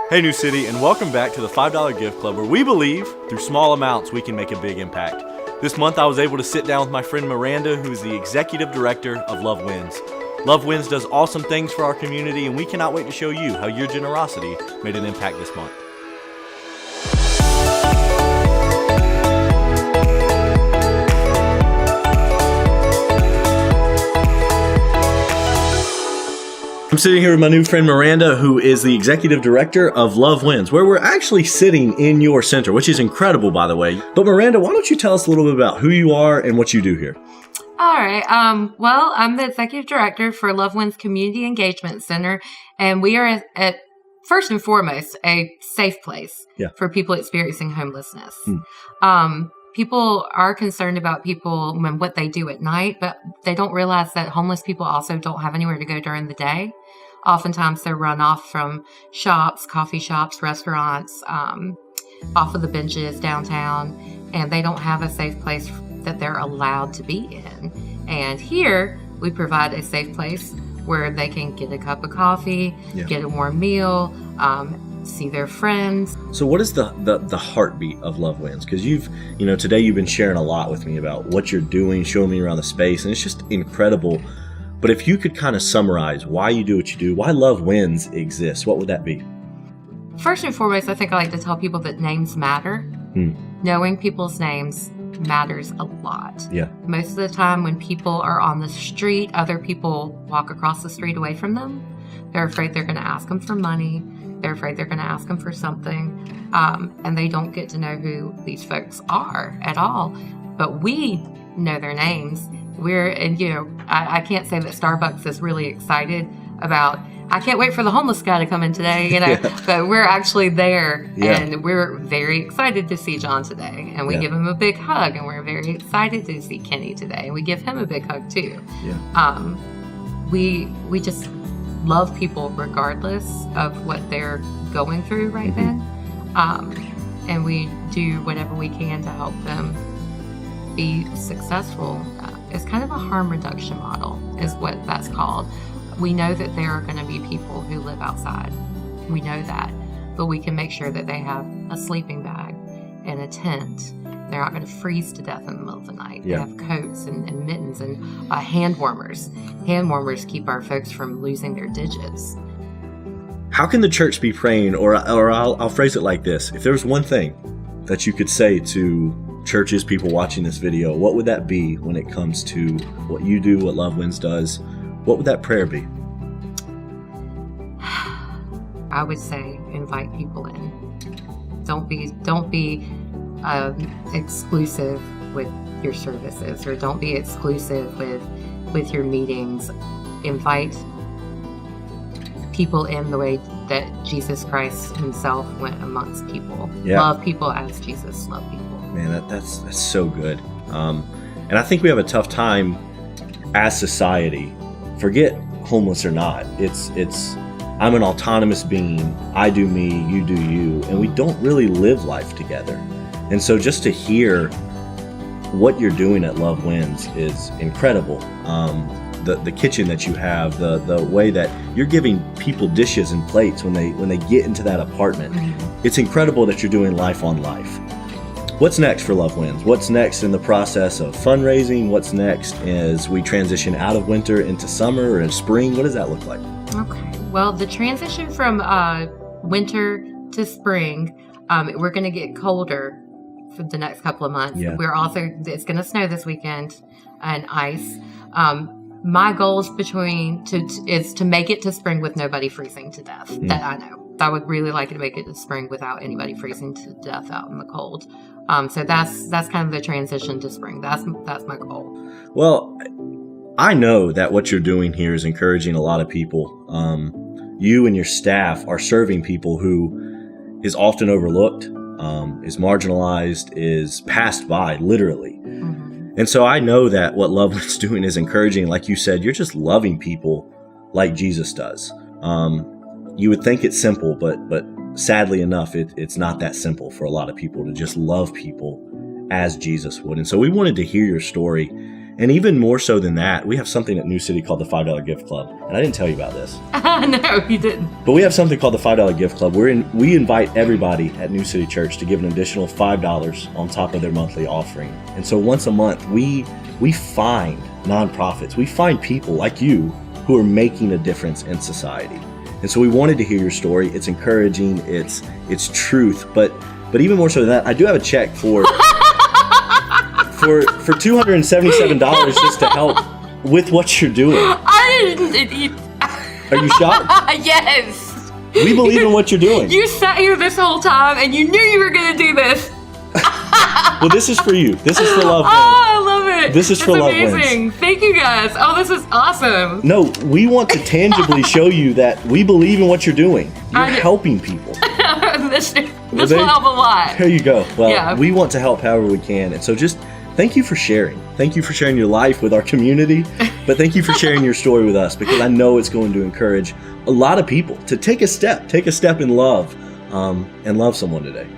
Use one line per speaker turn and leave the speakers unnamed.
Hey New City, and welcome back to the $5 Gift Club, where we believe through small amounts we can make a big impact. This month I was able to sit down with my friend Miranda, who is the Executive Director of Love Wins. Love Wins does awesome things for our community, and we cannot wait to show you how your generosity made an impact this month. I'm sitting here with my new friend Miranda, who is the Executive Director of Love Wins, where we're actually sitting in your center, which is incredible, by the way. But Miranda, why don't you tell us a little bit about who you are and what you do here?
All right. Well, I'm the Executive Director for Love Wins Community Engagement Center, and we are at first and foremost a safe place for people experiencing homelessness. People are concerned about people and what they do at night, but they don't realize that homeless people also don't have anywhere to go during the day. Oftentimes they're run off from shops, coffee shops, restaurants, off of the benches downtown, and they don't have a safe place that they're allowed to be in. And here we provide a safe place where they can get a cup of coffee, get a warm meal, see their friends.
So what is the heartbeat of Love Wins? Because today you've been sharing a lot with me about what you're doing, showing me around the space, and it's just incredible. But if you could kind of summarize why you do what you do, why Love Wins exists, what would that be?
First and foremost, I think I like to tell people that names matter. Knowing people's names matters a lot. Most of the time when people are on the street, other people walk across the street away from them. They're afraid they're going to ask them for money. They're afraid they're going to ask them for something. And they don't get to know who these folks are at all. But we know their names. I can't say that Starbucks is really excited about, I can't wait for the homeless guy to come in today, but we're actually there and we're very excited to see John today. And we give him a big hug, and we're very excited to see Kenny today. And we give him a big hug too. We just love people regardless of what they're going through right then. And we do whatever we can to help them be successful. It's kind of a harm reduction model is what that's called. We know that there are going to be people who live outside. We know that. But we can make sure that they have a sleeping bag and a tent. They're not going to freeze to death in the middle of the night. They have coats and mittens and hand warmers. Hand warmers keep our folks from losing their digits.
How can the church be praying, or I'll phrase it like this. If there was one thing that you could say to churches, people watching this video, what would that be when it comes to what you do, what Love Wins does? What would that prayer be?
I would say invite people in. Don't be exclusive with your services, or don't be exclusive with your meetings. Invite people in the way that Jesus Christ himself went amongst people. Love people as Jesus loved people.
Man, that's so good. And I think we have a tough time as society. Forget homeless or not. It's I'm an autonomous being. I do me, you do you, and we don't really live life together. And so just to hear what you're doing at Love Wins is incredible. The kitchen that you have, the way that you're giving people dishes and plates when they get into that apartment. It's incredible that you're doing life on life. What's next for Love Wins? What's next in the process of fundraising? What's next as we transition out of winter into summer and spring? What does that look like?
Okay. Well, the transition from winter to spring, we're going to get colder for the next couple of months. It's going to snow this weekend and ice. My goal is to make it to spring with nobody freezing to death. That I know. I would really like to make it to spring without anybody freezing to death out in the cold. So that's kind of the transition to spring. That's my goal.
Well, I know that what you're doing here is encouraging a lot of people. You and your staff are serving people who is often overlooked, is marginalized, is passed by, literally. And so I know that what Love Wins doing is encouraging. Like you said, you're just loving people like Jesus does. You would think it's simple, but sadly enough, it's not that simple for a lot of people to just love people as Jesus would. And so we wanted to hear your story And even more so than that, we have something at New City called the $5 Gift Club. And I didn't tell you about this.
No, you didn't.
But we have something called the $5 Gift Club. We invite everybody at New City Church to give an additional $5 on top of their monthly offering. And so once a month, we find nonprofits. We find people like you who are making a difference in society. And so we wanted to hear your story. It's encouraging. It's truth. But even more so than that, I do have a check for $277 just to help with what you're doing.
I didn't.
Are you shocked?
Yes.
We believe in what you're doing.
You sat here this whole time and you knew you were going to do this.
Well, this is for you. This is for Love Wins.
Oh, I love it.
This is for Love Wins.
Amazing. Thank you guys. Oh, this is awesome.
No, we want to tangibly show you that we believe in what you're doing. You're helping people.
This will help a lot.
There you go. Well,
yeah.
We want to help however we can. And so just thank you for sharing. Thank you for sharing your life with our community. But thank you for sharing your story with us, because I know it's going to encourage a lot of people to take a step in love and love someone today.